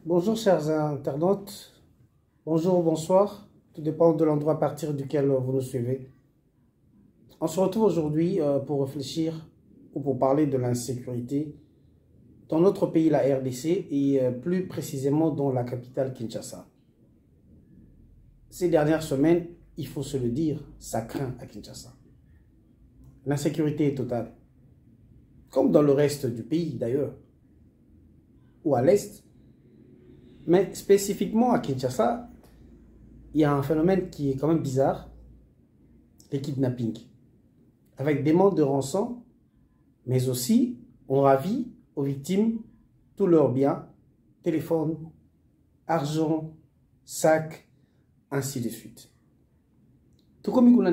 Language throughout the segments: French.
Bonjour chers internautes, bonjour ou bonsoir, tout dépend de l'endroit à partir duquel vous nous suivez. On se retrouve aujourd'hui pour réfléchir ou pour parler de l'insécurité dans notre pays, la RDC, et plus précisément dans la capitale Kinshasa. Ces dernières semaines, il faut se le dire, ça craint à Kinshasa. L'insécurité est totale, comme dans le reste du pays d'ailleurs, ou à l'est. Mais spécifiquement à Kinshasa, il y a un phénomène qui est quand même bizarre, les kidnappings. Avec des demandes de rançon, mais aussi on ravit aux victimes tous leurs biens, téléphone, argent, sac, ainsi de suite. Tout comme il y a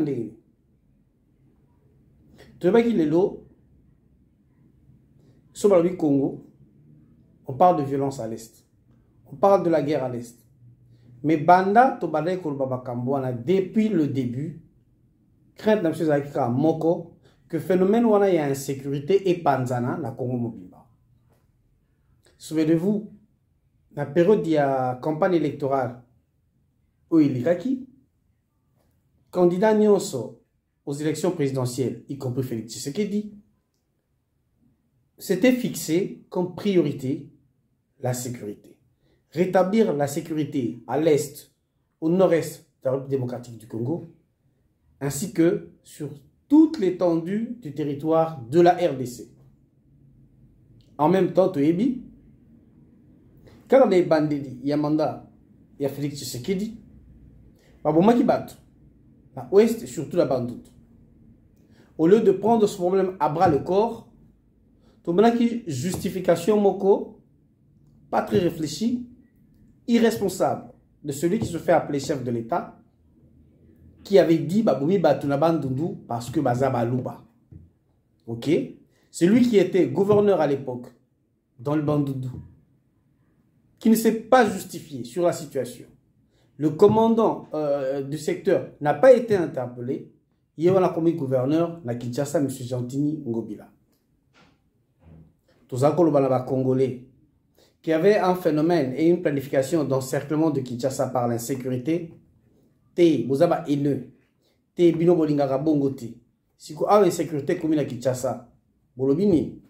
sur le Congo, on parle de violence à l'est. On parle de la guerre à l'est. Mais Banda, depuis le début, crainte de M. Moko, que le phénomène où il y a insécurité et panzana, la Congo Mobimba. Souvenez-vous, la période de la campagne électorale, où il y a qui candidat Nyonso aux élections présidentielles, y compris Félix Tshisekedi, c'était fixé comme priorité la sécurité. Rétablir la sécurité à l'est, au nord-est de la République démocratique du Congo, ainsi que sur toute l'étendue du territoire de la RDC. En même temps, Toyebi, quand on est bandit, il y a mandat, il y a Félix Tshisekedi, qui battent, à l'ouest, surtout la bandoute. Au lieu de prendre ce problème à bras le corps, tout le monde qui justification moko, pas très réfléchi, irresponsable de celui qui se fait appeler chef de l'État, qui avait dit Baboumi Batuna Bandundu parce que Bazaba Louba. Ok? C'est lui qui était gouverneur à l'époque dans le Bandundu, qui ne s'est pas justifié sur la situation. Le commandant du secteur n'a pas été interpellé. Il y a un gouverneur, na Kinshasa, M. Gentini Ngobila. Tous les Congolais qui avait un phénomène et une planification d'encerclement de Kinshasa par l'insécurité, te bozaba haineux, te bino bolingaka bongote, si ko a insécurité commune à Kinshasa, bolobini.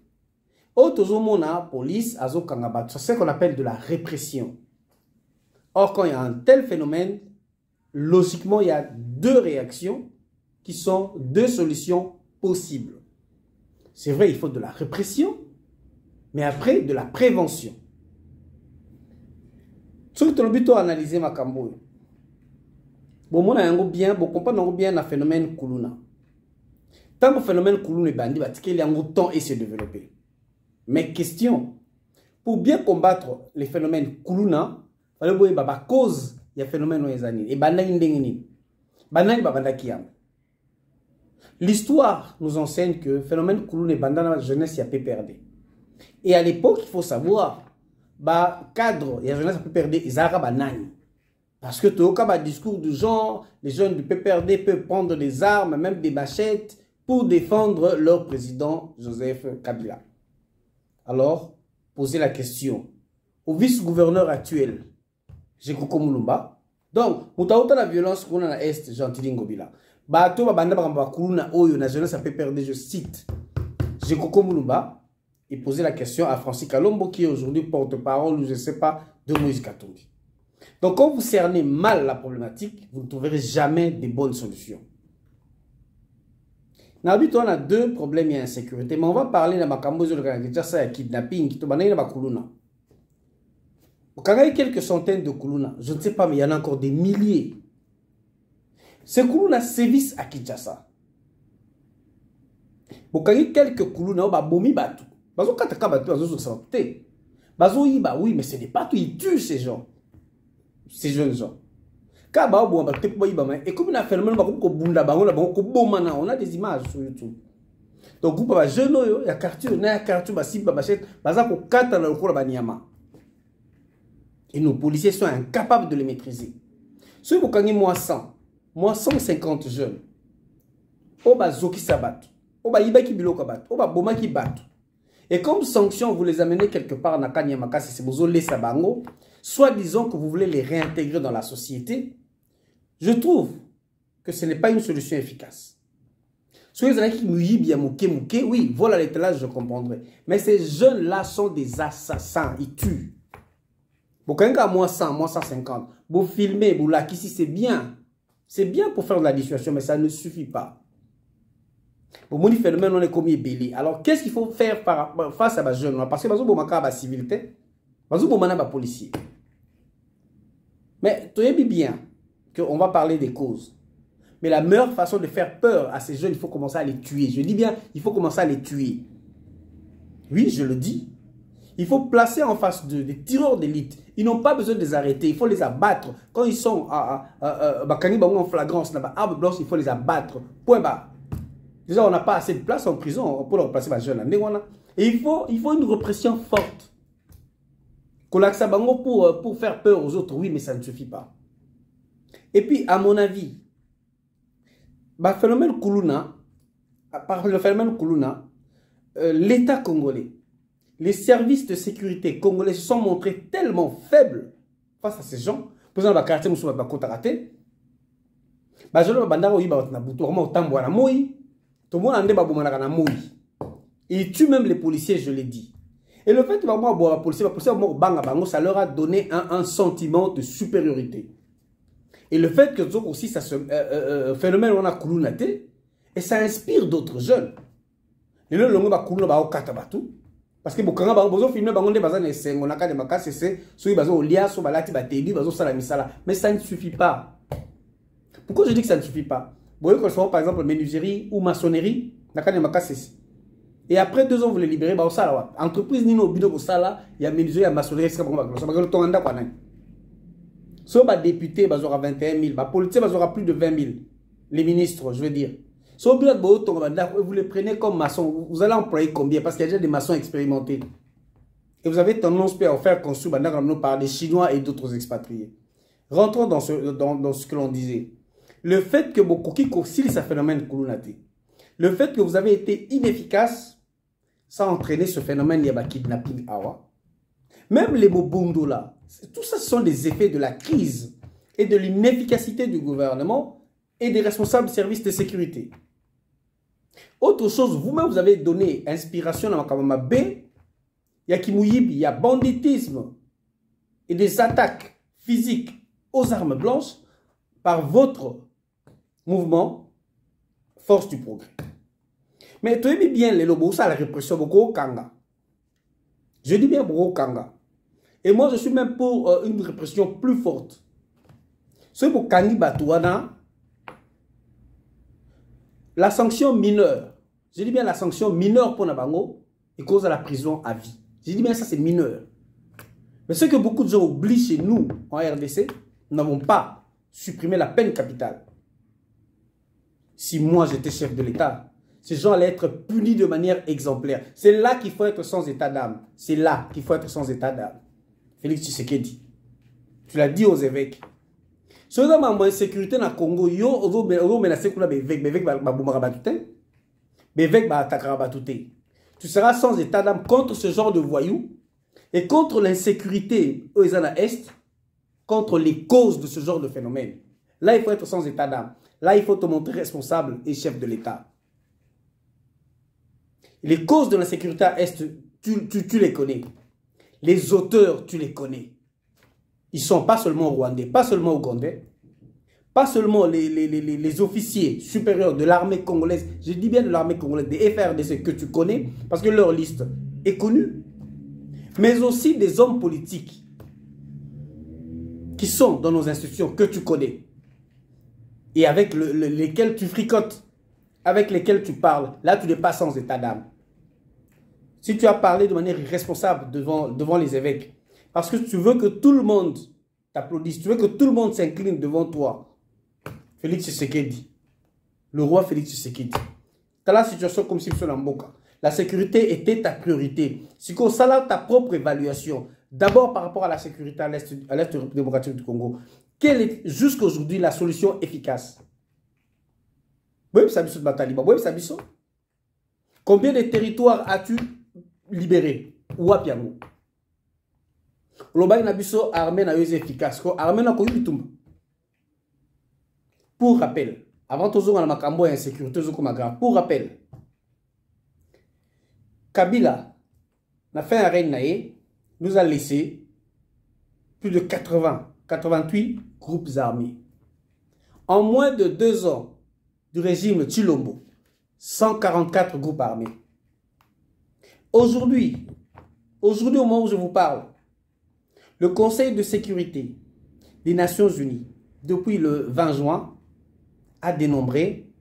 Mona police azo kangaba, c'est ce qu'on appelle de la répression. Or quand il y a un tel phénomène, logiquement il y a deux réactions qui sont deux solutions possibles. C'est vrai, il faut de la répression, mais après de la prévention. Ce que tu as analysé ma cambo. Bon, moi, on bien, bon, comprendre bien le phénomène Kuluna. Tant que le phénomène Kuluna est bandit, il y a un temps et se développer. Mais question, pour bien combattre les phénomènes Kuluna, il faut que la cause il y a phénomène aux années. Et l'histoire nous enseigne que le phénomène Kuluna et bandana la jeunesse y a PPRD. Et à l'époque, il faut savoir, cadre, il y a jeunesse peut perdre les arabes parce que tout cas, discours du genre, les jeunes du PPRD peuvent prendre des armes, même des machettes, pour défendre leur président Joseph Kabila. Alors, posez la question au vice-gouverneur actuel, Jekoko Mulumba. Donc, mutaouta la violence qu'on a à l'Est, Gentili Ngobila. Bato babanda bakuluna oyo na jeunesse peut perdre, je cite, Jekoko Mulumba. Et poser la question à Francis Kalombo qui est aujourd'hui porte-parole, je ne sais pas, de Moïse Katumbi. Donc quand vous cernez mal la problématique, vous ne trouverez jamais de bonnes solutions. On a deux problèmes et insécurité, mais on va parler de la kidnapping, qui a quelques centaines de Kuluna, je ne sais pas, mais il y en a encore des milliers. Ces Kuluna sévissent à Kinshasa. Il y a quelques Kuluna, il y a bomi batu. Bazo kataka batu bazo santé. Bazo yiba oui mais ce n'est pas tout, ils tuent ces gens. Ces jeunes gens. Ka ba bo ba tepo yiba mais et comme on a phénomène ba ko bunda ba ko bomana, on a des images sur YouTube. Donc groupe ba jeune yo ya quartier na ya quartier ba simba ba chet baza ko kata na lokola ba nyama. Et nos policiers sont incapables de les maîtriser. Ceux qui ont moi 100, moi 150 jeunes. O ba zoki sabat. O ba yiba ki biloko bat. O ba boma ki bat. Et comme sanction, vous les amenez quelque part à Kanyamaka, si c'est Bozolé Sabango, soit disant que vous voulez les réintégrer dans la société, je trouve que ce n'est pas une solution efficace. Ceux qui oui, voilà l'étalage, je comprendrai. Mais ces jeunes-là sont des assassins, ils tuent. Bon, quand même, moins 100, moins 150, vous filmez, vous là, ici, c'est bien. C'est bien pour faire de la dissuasion, mais ça ne suffit pas. Pour mon phénomène, on est comme belé. Alors, qu'est-ce qu'il faut faire face à ces jeunes? Parce que vous avez la civilité, vous avez la policier. Mais, tu sais bien qu'on va parler des causes. Mais la meilleure façon de faire peur à ces jeunes, il faut commencer à les tuer. Je dis bien, il faut commencer à les tuer. Oui, je le dis. Il faut placer en face d'eux des tireurs d'élite. Ils n'ont pas besoin de les arrêter. Il faut les abattre. Quand ils sont en flagrance, il faut les abattre. Point barre. Déjà, on n'a pas assez de place en prison pour leur placer ma jeune. Et il faut une répression forte. Pour faire peur aux autres, oui, mais ça ne suffit pas. Et puis, à mon avis, par le phénomène Koulouna, l'État congolais, les services de sécurité congolais se sont montrés tellement faibles face à ces gens. Par exemple, quartier Moussouba Bakota raté. Ils tuent même les policiers, je l'ai dit. Et le fait que les policiers, ça leur a donné un sentiment de supériorité. Et le fait que aussi ça se phénomène on a Koulounaté, et ça inspire d'autres jeunes. Et là, l'on va Koulouna au Katabatu. Parce que beaucoup de gens filment des bazans et c'est on a des macas c'est soit bazan au lia soit balati batebi bazan salamisala. Mais ça ne suffit pas. Pourquoi je dis que ça ne suffit pas? Vous voyez qu'on soit par exemple menuiserie ou maçonnerie, nakane macas. Et après 2 ans vous les libérez ba osala. Entreprise nino bido osala, il y a menuiserie, il y a maçonnerie, c'est comme ça. Ça va ton anda quoi. Soit les députés, ils auront 21 000. Les politiciens, ils auront plus de 20 000. Les ministres, je veux dire. Soit vous les prenez comme maçons. Vous allez employer combien? Parce qu'il y a déjà des maçons expérimentés. Et vous avez tendance à faire construire par des Chinois et d'autres expatriés. Rentrons dans ce que l'on disait. Le fait que beaucoup qui concilient ce phénomène Koulounaté, le fait que vous avez été inefficace, ça a entraîné ce phénomène Yaba kidnapping Awa. Même les Mobundo là, tout ça, ce sont des effets de la crise et de l'inefficacité du gouvernement et des responsables de services de sécurité. Autre chose, vous-même, vous avez donné inspiration à Makamama B. Il y a Kimouyib, il y a banditisme et des attaques physiques aux armes blanches par votre mouvement Force du Progrès. Mais tu aimez bien les lobos, ça la répression beaucoup au Kanga. Je dis bien beaucoup au Kanga. Et moi, je suis même pour une répression plus forte. C'est pour Kani Batouana, la sanction mineure. Je dis bien la sanction mineure pour Nabango, et cause à la prison à vie. Je dis bien ça, c'est mineur. Mais ce que beaucoup de gens oublient chez nous, en RDC, nous n'avons pas supprimé la peine capitale. Si moi, j'étais chef de l'État, ces gens allaient être punis de manière exemplaire. C'est là qu'il faut être sans état d'âme. C'est là qu'il faut être sans état d'âme. Félix Tshisekedi, tu l'as dit aux évêques. Si vous avez une sécurité dans le Congo, vous avez menacé les évêques, tu seras sans état d'âme contre ce genre de voyous et contre l'insécurité aux Est, contre les causes de ce genre de phénomène. Là, il faut être sans état d'âme. Là, il faut te montrer responsable et chef de l'État. Les causes de l'insécurité à Est, tu les connais. Les auteurs, tu les connais. Ils ne sont pas seulement rwandais, pas seulement ougandais, pas seulement les officiers supérieurs de l'armée congolaise, je dis bien de l'armée congolaise, des FRDC que tu connais, parce que leur liste est connue, mais aussi des hommes politiques qui sont dans nos institutions, que tu connais, et avec lesquels tu fricotes, avec lesquels tu parles. Là, tu n'es pas sans état d'âme. Si tu as parlé de manière irresponsable devant les évêques, parce que tu veux que tout le monde t'applaudisse, tu veux que tout le monde s'incline devant toi, Félix Tshisekedi, le roi Félix Tshisekedi, dans la situation comme si tu étais en Mboka, la sécurité était ta priorité. Si tu as ta propre évaluation, d'abord par rapport à la sécurité à l'Est démocratique du Congo, quelle est jusqu'à aujourd'hui la solution efficace? Combien de territoires as-tu libérés? Ou à Piango? Loba na biso armée na yo efficace. Armée na ko yitumba. Pour rappel, avant toujours dans la makambo et insécurité, pour rappel, Kabila, la fin arène naïe, nous a laissé plus de 88 groupes armés. En moins de 2 ans du régime Tshilombo, 144 groupes armés. Aujourd'hui, au moment où je vous parle, le Conseil de sécurité des Nations Unies, depuis le 20 juin, a dénombré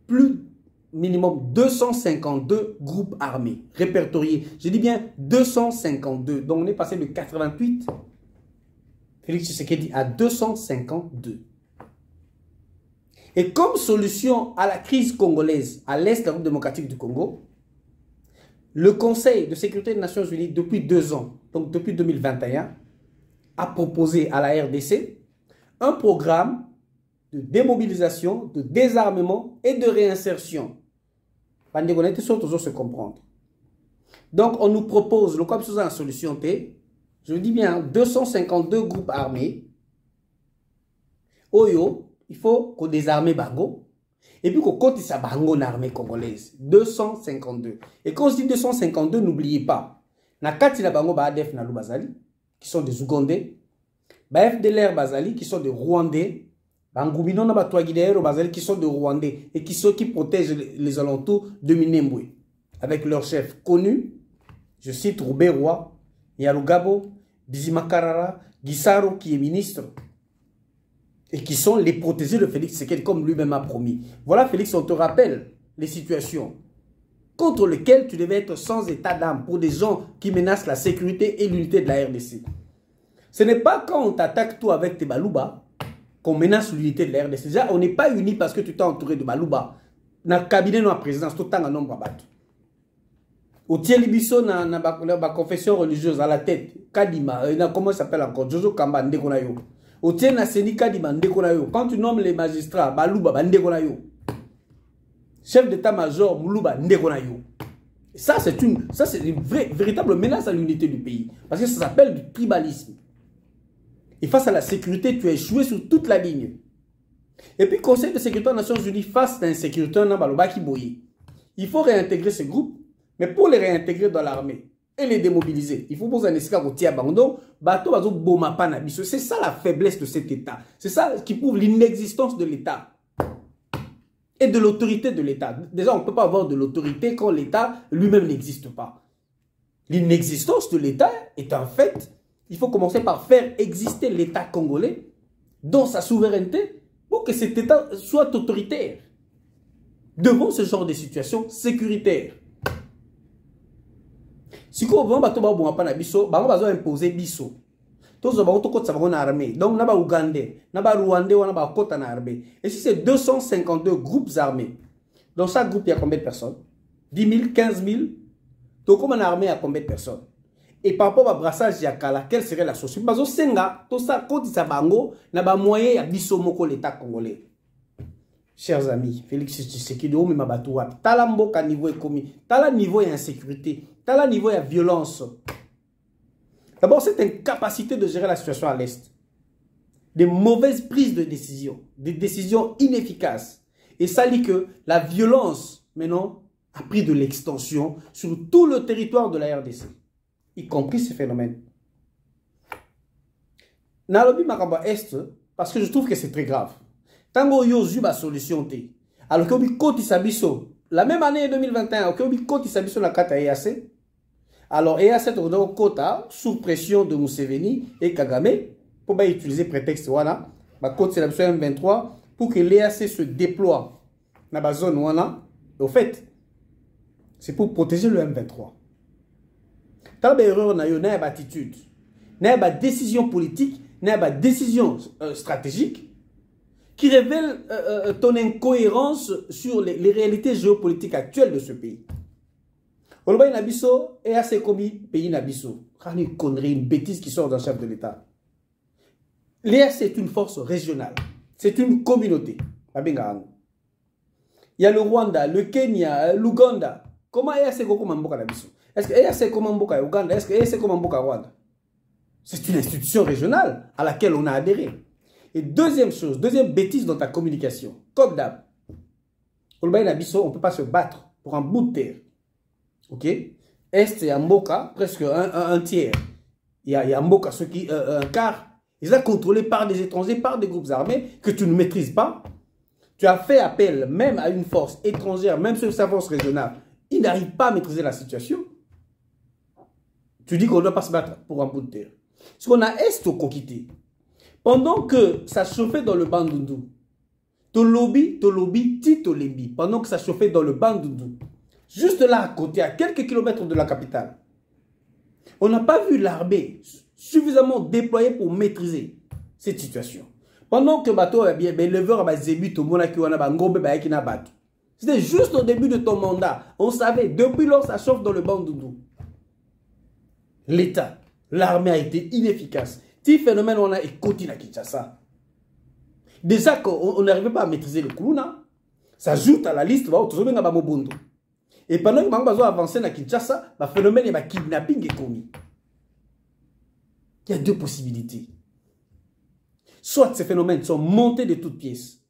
plus minimum 252 groupes armés répertoriés. Je dis bien 252. Donc on est passé de 88, Félix Tshisekedi, à 252. Et comme solution à la crise congolaise à l'est de la République démocratique du Congo, le Conseil de sécurité des Nations Unies, depuis 2 ans, donc depuis 2021, a proposé à la RDC un programme de démobilisation, de désarmement et de réinsertion. Se comprendre. Donc, on nous propose, le comme la solution T, je dis bien, 252 groupes armés. Oyo, il faut qu'on désarme Bango. Et puis qu'on compte sa Bango en armée congolaise. 252. Et quand on dit 252, n'oubliez pas. Na kati la Bango Baadef Nalou Bazali, qui sont des Ougandais. FDLR Bazali, qui sont des Rwandais. Bangoubino na Batouaguidero Bazali, qui sont des Rwandais. Et qui protègent les alentours de Minembwe. Avec leur chef connu, je cite Robert Roy, Yarugabo, Bizimakarara, Gisaro, qui est ministre. Et qui sont les protégés de Félix Tshisekedi, comme lui-même a promis. Voilà, Félix, on te rappelle les situations contre lesquelles tu devais être sans état d'âme pour des gens qui menacent la sécurité et l'unité de la RDC. Ce n'est pas quand on t'attaque toi avec tes balouba qu'on menace l'unité de la RDC. Déjà, on n'est pas unis parce que tu t'es entouré de balouba. Dans le cabinet de la présidence, tout le temps, un nombre battu. Au Tielibiso, dans la confession religieuse, à la tête, Kadima, comment ça s'appelle encore, Jojo Kamba, Ndekonayo. Au Tienaseni Kadima, Ndekonayo. Quand tu nommes les magistrats, Balouba, Ndekonayo. Chef d'état-major, Moulouba, Ndekonayo. Ça, c'est une véritable menace à l'unité du pays. Parce que ça s'appelle du tribalisme. Et face à la sécurité, tu as échoué sur toute la ligne. Et puis, Conseil de sécurité des Nations Unies, face à l'insécurité, il faut réintégrer ces groupes. Mais pour les réintégrer dans l'armée et les démobiliser, il faut poser un esclave au Tiabandon. C'est ça la faiblesse de cet État. C'est ça qui prouve l'inexistence de l'État et de l'autorité de l'État. Déjà, on ne peut pas avoir de l'autorité quand l'État lui-même n'existe pas. L'inexistence de l'État est un fait. Il faut commencer par faire exister l'État congolais dans sa souveraineté pour que cet État soit autoritaire devant ce genre de situation sécuritaire. Si on veut imposer biso, tous les gens armés. Donc, on a Ougandais, on a Rwandais, on a Kota armée. Et si c'est 252 groupes armés, dans chaque groupe, il y a combien de personnes? 10 000, 15 000. Donc, comme on a armé, il y a combien de personnes? Et par rapport à brassage Yakala, quelle serait la solution? Parce que Senga, tout ça, quand il s'abango, n'a pas moyen de biso moko l'État congolais. Chers amis, Félix Tshisekedi, mais ma batouat, tala mboka niveau économique, tala niveau d'insécurité, tala niveau de violence. D'abord, cette incapacité de gérer la situation à l'Est. Des mauvaises prises de décision, des décisions inefficaces. Et ça dit que la violence, maintenant, a pris de l'extension sur tout le territoire de la RDC, y compris ces phénomènes. Nalobi Makamba Est, parce que je trouve que c'est très grave. Tango yo zuba solution te. Alors que obi koti sabiso. La même année 2021, que obi koti sabiso la kata EAC. Alors EAC tourne kota sous pression de Museveni et Kagame pour pas utiliser prétexte wana. Ba koti c'est la M23 pour que l'EAC se déploie dans la zone wana. Au fait, c'est pour protéger le M23. T'as une erreur na yo na ba attitude. Na ba décision politique, na ba décision stratégique qui révèle ton incohérence sur les réalités géopolitiques actuelles de ce pays. Oloba Nabiso est assez commis pays Nabiso. Une connerie, une bêtise qui sort d'un chef de l'État. L'EAC est une force régionale. C'est une communauté. Il y a le Rwanda, le Kenya, l'Ouganda. Comment EAC est comme Mboka Nabiso? Est-ce que EAC est comme Mboka Ouganda? Est-ce que EAC est comme Mboka Rwanda? C'est une institution régionale à laquelle on a adhéré. Et deuxième chose, deuxième bêtise dans ta communication, comme d'hab, on ne peut pas se battre pour un bout de terre. Ok? Est et Mboka, presque un tiers. Il y a Mboka, un quart. Ils sont contrôlés par des étrangers, par des groupes armés que tu ne maîtrises pas. Tu as fait appel même à une force étrangère, même sur sa force régionale. Ils n'arrivent pas à maîtriser la situation. Tu dis qu'on ne doit pas se battre pour un bout de terre. Ce qu'on a est au Kokité. Pendant que ça chauffait dans le Bandundu, Tolobi, Titolebi, pendant que ça chauffait dans le Bandundu, juste là à côté, à quelques kilomètres de la capitale, on n'a pas vu l'armée suffisamment déployée pour maîtriser cette situation. Pendant que bateau c'était juste au début de ton mandat. On savait, depuis lors, ça chauffe dans le Bandundu. L'État, l'armée a été inefficace. Petit phénomène, on a écouté à Kinshasa. Déjà qu'on n'arrivait pas à maîtriser le Kuluna, ça ajoute à la liste. Et pendant que on a avancé à Kinshasa, le phénomène de kidnapping est commis. Il y a deux possibilités. Soit ces phénomènes sont montés de toutes pièces.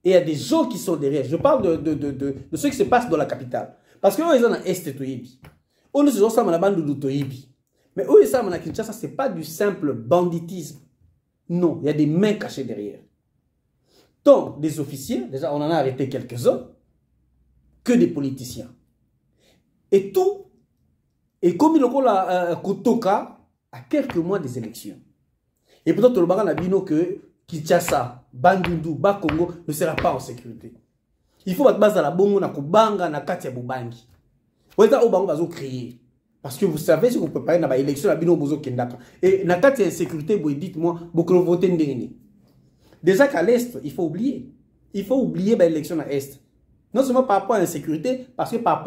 Et il y a des gens qui sont derrière. Je parle de ce qui se passe dans la capitale. Parce qu'eux, ils sont en Est de Toyebi. Eux, ils sont en bande de Toyebi. Mais eux, ils sont en Kinshasa, ce n'est pas du simple banditisme. Non, il y a des mains cachées derrière. Tant des officiers, déjà on en a arrêté quelques-uns, que des politiciens. Et tout, et comme il a Kotoka, à quelques mois des élections. Et peut-être le baran a dit que Kinshasa, Bandundu, Bakongo ne sera pas en sécurité. Il faut que la bongo na kubanga na katia bubangi. Vous êtes au bango bazo créer. Parce que vous savez si vous préparez dans l'élection la bino bozo kendaka. Et na katia insécurité, vous dites-moi, beaucoup voter ndengeni. Déjà qu'à l'Est, il faut oublier. Il faut oublier l'élection à l'Est. Non seulement par rapport à l'insécurité, parce que par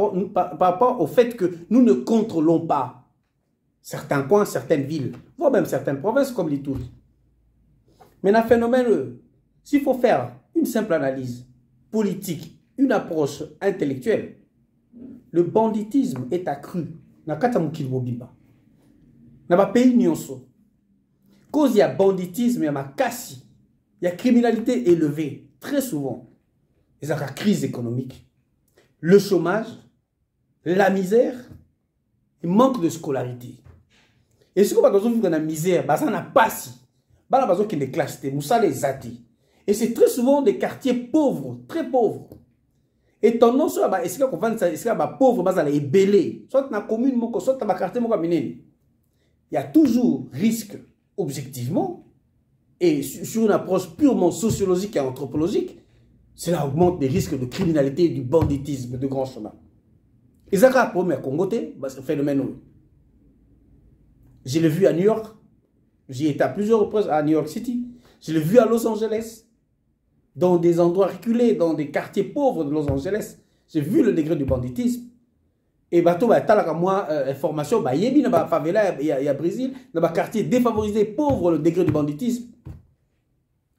rapport au fait que nous ne contrôlons pas certains coins, certaines villes, voire même certaines provinces comme l'Ituri. Mais un phénomène, s'il faut faire une simple analyse politique, une approche intellectuelle, le banditisme est accru. Na katamukil bobiba. Na ba pays nyonso. Cause il y a banditisme, il y a makasi. Il y a criminalité élevée, très souvent. Il y a la crise économique, le chômage, la misère, le manque de scolarité. Et ce qu'on va dans la misère, ça n'a pas si. Ça n'a pas de classe, et c'est très souvent des quartiers pauvres, très pauvres. Et tendance à est-ce qu'on va dire pauvre, ça est belé. Soit dans la commune, soit dans le quartier, il y a toujours risque, objectivement. Et sur une approche purement sociologique et anthropologique, cela augmente les risques de criminalité et du banditisme de grand chemin. Et ça, c'est le premier Congo, c'est un phénomène. Je l'ai vu à New York. J'y étais à plusieurs reprises à New York City. Je l'ai vu à Los Angeles. Dans des endroits reculés, dans des quartiers pauvres de Los Angeles. J'ai vu le degré du banditisme. Et bateau, moi, information, il y a des favela, il y a Brésil, dans les quartiers défavorisés, pauvres, le degré du banditisme.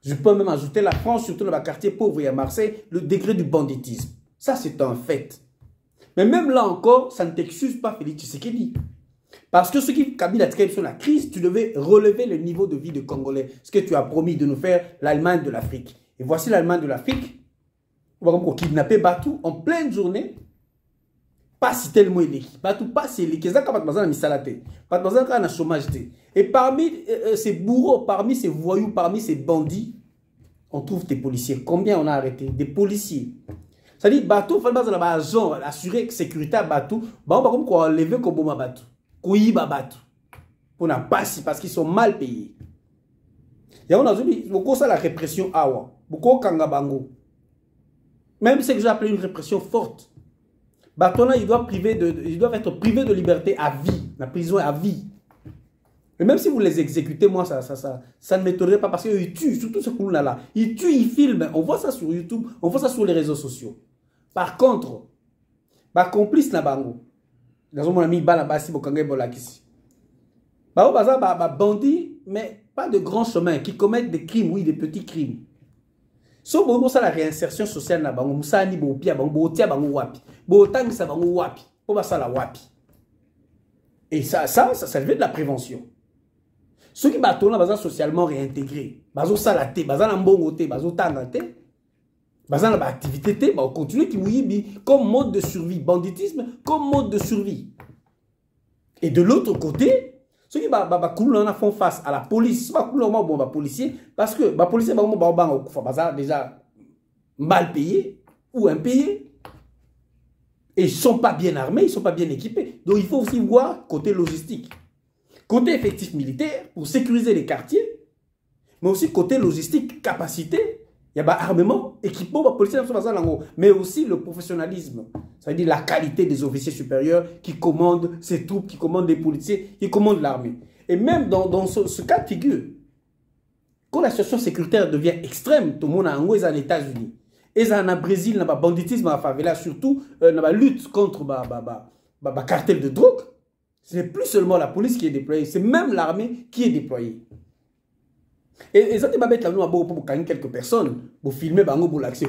Je peux même ajouter la France, surtout dans les quartiers pauvres, il y a Marseille, le degré du banditisme. Ça, c'est un fait. Mais même là encore, ça ne t'excuse pas, Félix Tshisekedi. Parce que ce qui Kabila a sur la crise, tu devais relever le niveau de vie des Congolais. Ce que tu as promis de nous faire, l'Allemagne de l'Afrique. Et voici l'Allemagne de l'Afrique. On va kidnapper Batou en pleine journée. Pas si tellement élégué. Batou pas si élégué. Ça, quand on a mis salaté. Pas dans un chômage. Et parmi ces bourreaux, parmi ces voyous, parmi ces bandits, on trouve des policiers. Combien on a arrêté? Des policiers. Ça dit, Batou, il faut assurer la sécurité à Batou. On va enlever comme bon Batou. Pour n'a pas si, parce qu'ils sont mal payés. Et on a dit, beaucoup ça la répression awa, beaucoup kangabango. Même ce que j'ai appelé une répression forte. Batona, ils doivent être privés de liberté à vie, la prison à vie. Et même si vous les exécutez, moi, ça ne m'étonnerait pas parce qu'ils tuent, surtout ce coup là. Ils tuent, ils filment. On voit ça sur YouTube, on voit ça sur les réseaux sociaux. Par contre, complice na bango. Dans mon ami Balabasi Bokangé Bolakisi. Bandits, mais pas de grands chemins, qui commettent des crimes, oui, des petits crimes. Sauf pour ça la réinsertion sociale na bango, musani bopia bango, tia bango wapi. Botang sa bango wapi. Pour ça la wapi. Et ça vient de la prévention. Ceux qui sont socialement réintégrés, bazo salaté, bazo nambongoté, bazo tangaté, bazo na activité, ba continuer qui mouyibi comme mode de survie, banditisme comme mode de survie. Et de l'autre côté, ceux qui font face à la police, pas bon policier parce que les policiers sont déjà mal payés ou impayés. Et ils ne sont pas bien armés, ils ne sont pas bien équipés. Donc il faut aussi voir côté logistique. Côté effectif militaire, pour sécuriser les quartiers, mais aussi côté logistique, capacité, il y a armement, équipement, policiers, mais aussi le professionnalisme. Ça veut dire la qualité des officiers supérieurs qui commandent ces troupes, qui commandent les policiers, qui commandent l'armée. Et même dans ce cas de figure, quand la situation sécuritaire devient extrême, tout le monde est aux États-Unis. Et en Brésil, dans le banditisme, dans la favela, surtout dans la lutte contre le cartel de drogue, ce n'est plus seulement la police qui est déployée, c'est même l'armée qui est déployée. Et ça, tu vas mettre pour quelques personnes, pour filmer, pour l'accès,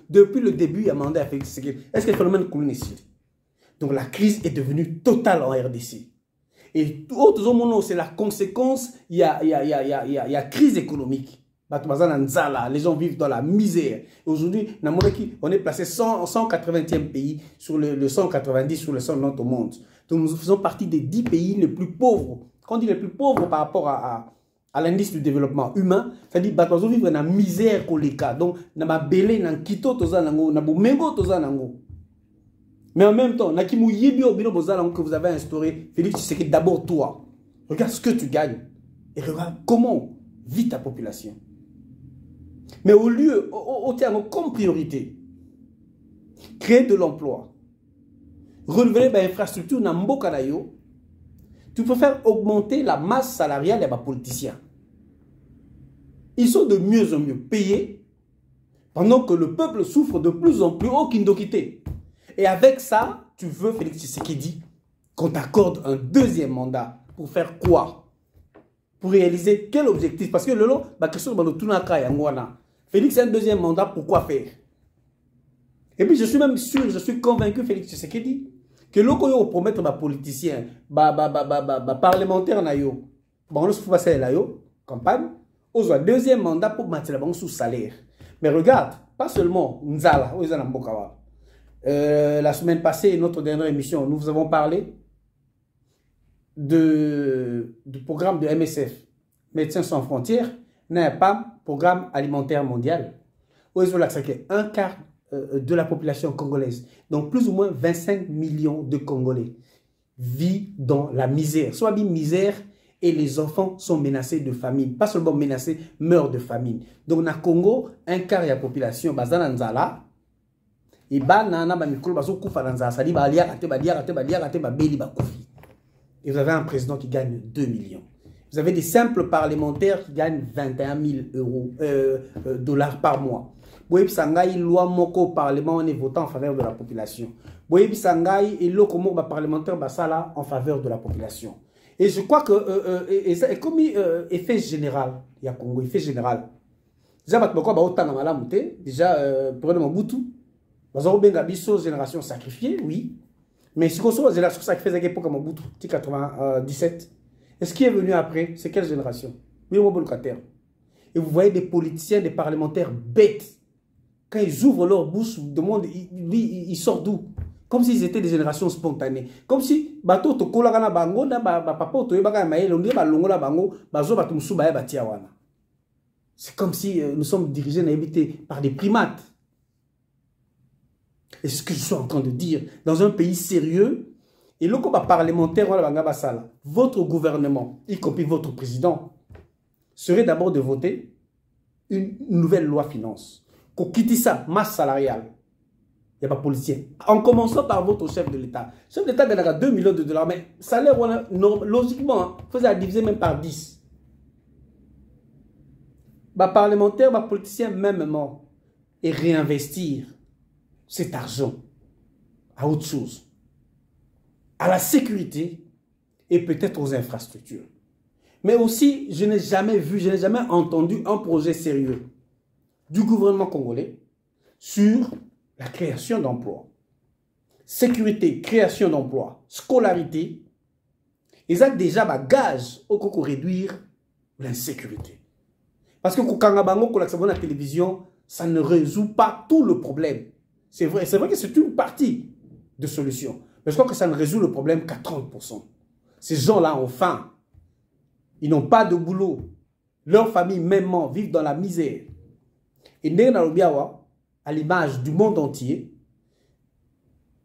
depuis le début, il y a demandé à Félix Tshisekedi. Est-ce que le phénomène coule ici? Donc la crise est devenue totale en RDC. Et autres c'est la conséquence, il y a crise économique. Les gens vivent dans la misère. Aujourd'hui, on est placé 180e pays sur le 190 sur le 190 au monde. Donc nous faisons partie des 10 pays les plus pauvres. Quand on dit les plus pauvres par rapport à l'indice du développement humain, c'est-à-dire que nous vivons dans la misère. Donc, nous avons belé, nous avons quitté, nous avons mengo. Mais en même temps, que vous avez instauré, Félix, c'est que d'abord toi, regarde ce que tu gagnes et regarde comment vit ta population. Mais au lieu, au terme comme priorité, créer de l'emploi, relever l'infrastructure dans Mbokanayo, tu peux faire augmenter la masse salariale des politiciens. Ils sont de mieux en mieux payés, pendant que le peuple souffre de plus en plus au Kindokité. Et avec ça, tu veux, Félix Tshisekedi, qu'on t'accorde un deuxième mandat. Pour faire quoi? Pour réaliser quel objectif? Parce que le long, Félix a un deuxième mandat, pourquoi faire? Et puis je suis même sûr, je suis convaincu, Félix Tshisekedi, que l'on peut promettre aux politiciens, parlementaires, on ne faut pas faire la campagne, on a deuxième mandat pour mettre la banque sous salaire. Mais regarde, pas seulement Nzala, la semaine passée, notre dernière émission, nous vous avons parlé du programme de MSF, Médecins sans frontières, n'est pas programme alimentaire mondial. Où ils ont l'accès un quart de la population congolaise, donc plus ou moins 25 millions de Congolais, vivent dans la misère. Soit bien misère et les enfants sont menacés de famine. Pas seulement menacés, meurent de famine. Donc, dans le Congo, un quart de la population, Bazananzala, et vous avez un président qui gagne 2 millions. Vous avez des simples parlementaires qui gagnent 21 000 dollars par mois. Boyebi Sangai, loi moko Parlement, on est votant en faveur de la population. Boyebi Sangai, et l'eau comme parlementaire basala en faveur de la population. Et je crois que, ça est comme effet général, il y a Congo, effet général. Déjà, prenez mon boutou. Nous avons bien une génération sacrifiée, oui. Mais si on a une génération sacrifiée, c'est l'époque mon boutou, 97. Et ce qui est venu après, c'est quelle génération? Oui, mon bon locataire. Et vous voyez des politiciens, des parlementaires bêtes. Quand ils ouvrent leur bouche, demandent, ils sortent d'où? Comme s'ils étaient des générations spontanées. Comme si, bateau to kolagana bango, na papa to yebaka maïle, on dit balongola bango, bazo batumsu bae batiawana. C'est comme si nous sommes dirigés par des primates. Et ce que je suis en train de dire, dans un pays sérieux, et le combat parlementaire, votre gouvernement, y compris votre président, serait d'abord de voter une nouvelle loi finance. Qu'on quitte ça, masse salariale. Il n'y a pas policier. En commençant par votre chef de l'État. Le chef de l'État gagnera 2 millions de dollars, mais salaire, logiquement, faisait à diviser même par 10. Parlementaire, politicien, mêmement, et réinvestir cet argent à autre chose, à la sécurité et peut-être aux infrastructures. Mais aussi, je n'ai jamais vu, je n'ai jamais entendu un projet sérieux du gouvernement congolais sur la création d'emplois. Sécurité, création d'emplois, scolarité Ils ont déjà un gage pour réduire l'insécurité. Parce que quand on a la télévision, ça ne résout pas tout le problème. C'est vrai que c'est une partie de solution. Mais je crois que ça ne résout le problème qu'à 30%. Ces gens-là ont faim. Ils n'ont pas de boulot. Leurs familles, même, vivent dans la misère. Et à l'image du monde entier,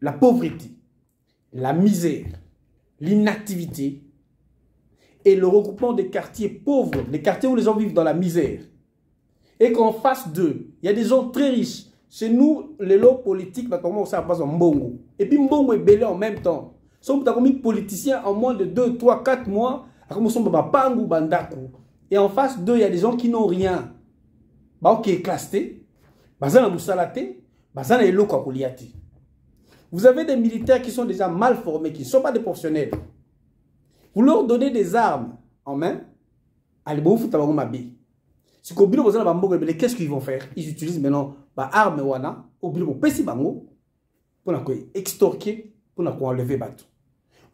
la pauvreté, la misère, l'inactivité et le regroupement des quartiers pauvres, les quartiers où les gens vivent dans la misère. Et qu'en face d'eux, il y a des gens très riches. Chez nous, les lots politiques, on sait pas Mbongo. Et puis Mbongo est belé en même temps. Sont des politiciens en moins de 2, 3, 4 mois. Et en face d'eux, il y a des gens qui n'ont rien. Qui est clasté. Vous avez des militaires qui sont déjà mal formés, qui ne sont pas des professionnels. Vous leur donnez des armes en main. Qu'est-ce qu'ils vont faire? Ils utilisent maintenant des armes pour extorquer, pour enlever bateau.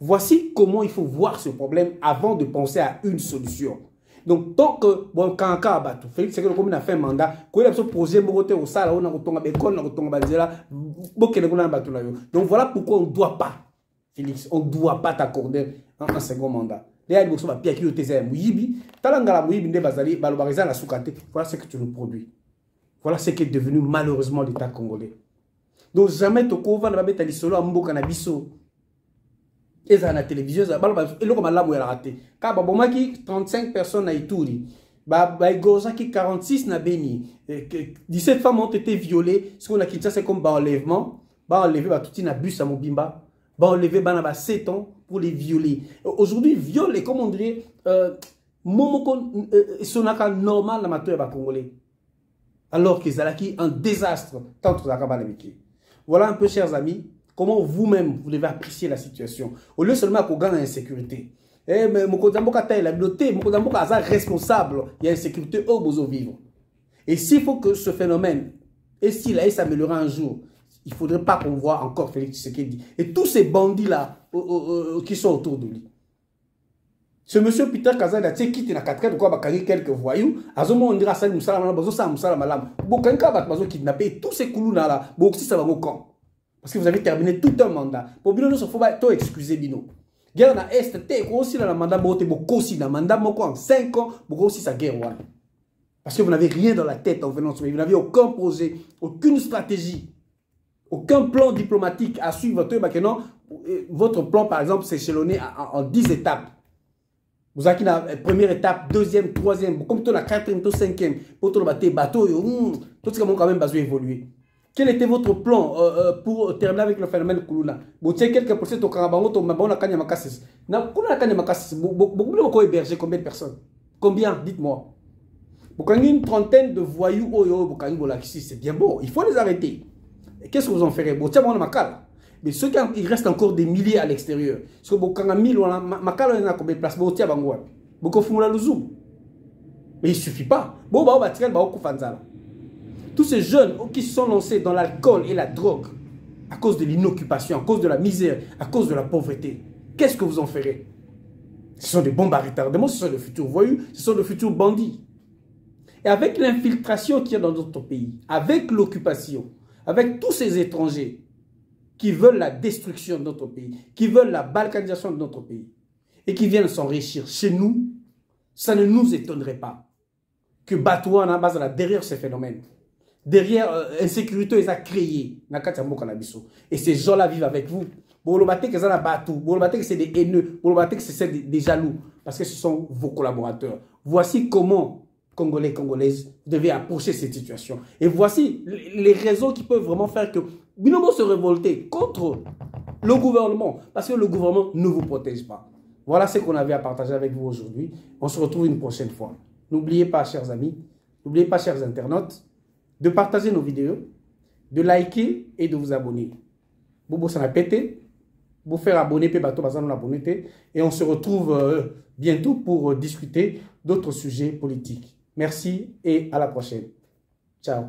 Voici comment il faut voir ce problème avant de penser à une solution. Donc, tant que, bon, quand on a battu, Félix, c'est que comme on a fait un mandat, quand il a projet, on a salle, on a retourné à l'école, on a retourné à la donc, voilà pourquoi on ne doit pas, Félix, on ne doit pas t'accorder un second mandat. Voilà ce que tu nous produis. Voilà ce qui est devenu malheureusement l'État congolais. Donc, jamais tu vas mettre les solo à Mboka na biso. Et ça, la télévision, ça a raté. Quand on a 35 personnes à Ituri, il 46 na Beni, 17 femmes ont été violées. Ce qu'on a quitté, c'est comme enlèvement. Enlever tout un bus à Mobimba. Enlever 7 ans pour les violer. Aujourd'hui, violer, comme on dirait, c'est normal dans la Congolais. Alors qu'ils ont un désastre. Tant que voilà un peu, chers amis. Comment vous-même, vous devez apprécier la situation. Au lieu seulement qu'on gagne l'insécurité. Mais Mokozamboka taille la bibliothèque, Mokozamboka est responsable. Il y a insécurité au besoin vivre. Et s'il faut que ce phénomène, et s'il a s'améliorer un jour, il ne faudrait pas qu'on voit encore Félix Tshisekedi. Et tous ces bandits-là qui sont autour de lui. Ce monsieur Peter Kazada, qui quitte la 4 de quoi quelques voyous, à ce moment on dira ça, nous kidnapper tous ces coulous-là, ça va au camp. Parce que vous avez terminé tout un mandat. Pour Bino, il faut pas excuser Bino. Guerre na Est, aussi dans le mandat, aussi dans le mandat, en 5 ans, aussi sa guerre. Parce que vous n'avez rien dans la tête en venant. Vous n'avez aucun projet, aucune stratégie, aucun plan diplomatique à suivre. Votre plan, par exemple, c'est échelonné en 10 étapes. Vous avez la première étape, deuxième, troisième, comme la quatrième, cinquième, pour tout le bateau, tout ce qui a quand même besoin d'évoluer. Quel était votre plan pour terminer avec le phénomène Kuluna? Vous avez quelques pourcents au Karabango, vous avez hébergé combien de personnes? Combien? Dites-moi. Vous avez une trentaine de voyous, c'est bien beau, il faut les arrêter. Qu'est-ce que vous en ferez? Mais ceux qui restent encore des milliers à l'extérieur. Parce que vous avez 1000, combien de places? Mais il ne suffit pas. Tous ces jeunes qui se sont lancés dans l'alcool et la drogue à cause de l'inoccupation, à cause de la misère, à cause de la pauvreté, qu'est-ce que vous en ferez? Ce sont des bombes à retardement, ce sont de futurs voyous, ce sont de futurs bandits. Et avec l'infiltration qu'il y a dans notre pays, avec l'occupation, avec tous ces étrangers qui veulent la destruction de notre pays, qui veulent la balkanisation de notre pays, et qui viennent s'enrichir chez nous, ça ne nous étonnerait pas que Batouana base derrière ces phénomènes. Derrière insécurité, ils ont créé. Et ces gens-là vivent avec vous. Vous que c'est des haineux. Vous que c'est des jaloux. Parce que ce sont vos collaborateurs. Voici comment, Congolais, Congolaises, vous devez approcher cette situation. Et voici les raisons qui peuvent vraiment faire que Binomo se révolter contre le gouvernement. Parce que le gouvernement ne vous protège pas. Voilà ce qu'on avait à partager avec vous aujourd'hui. On se retrouve une prochaine fois. N'oubliez pas, chers amis, n'oubliez pas, chers internautes, de partager nos vidéos, de liker et de vous abonner. Bobo s'en a pété, vous faire abonner, et on se retrouve bientôt pour discuter d'autres sujets politiques. Merci et à la prochaine. Ciao.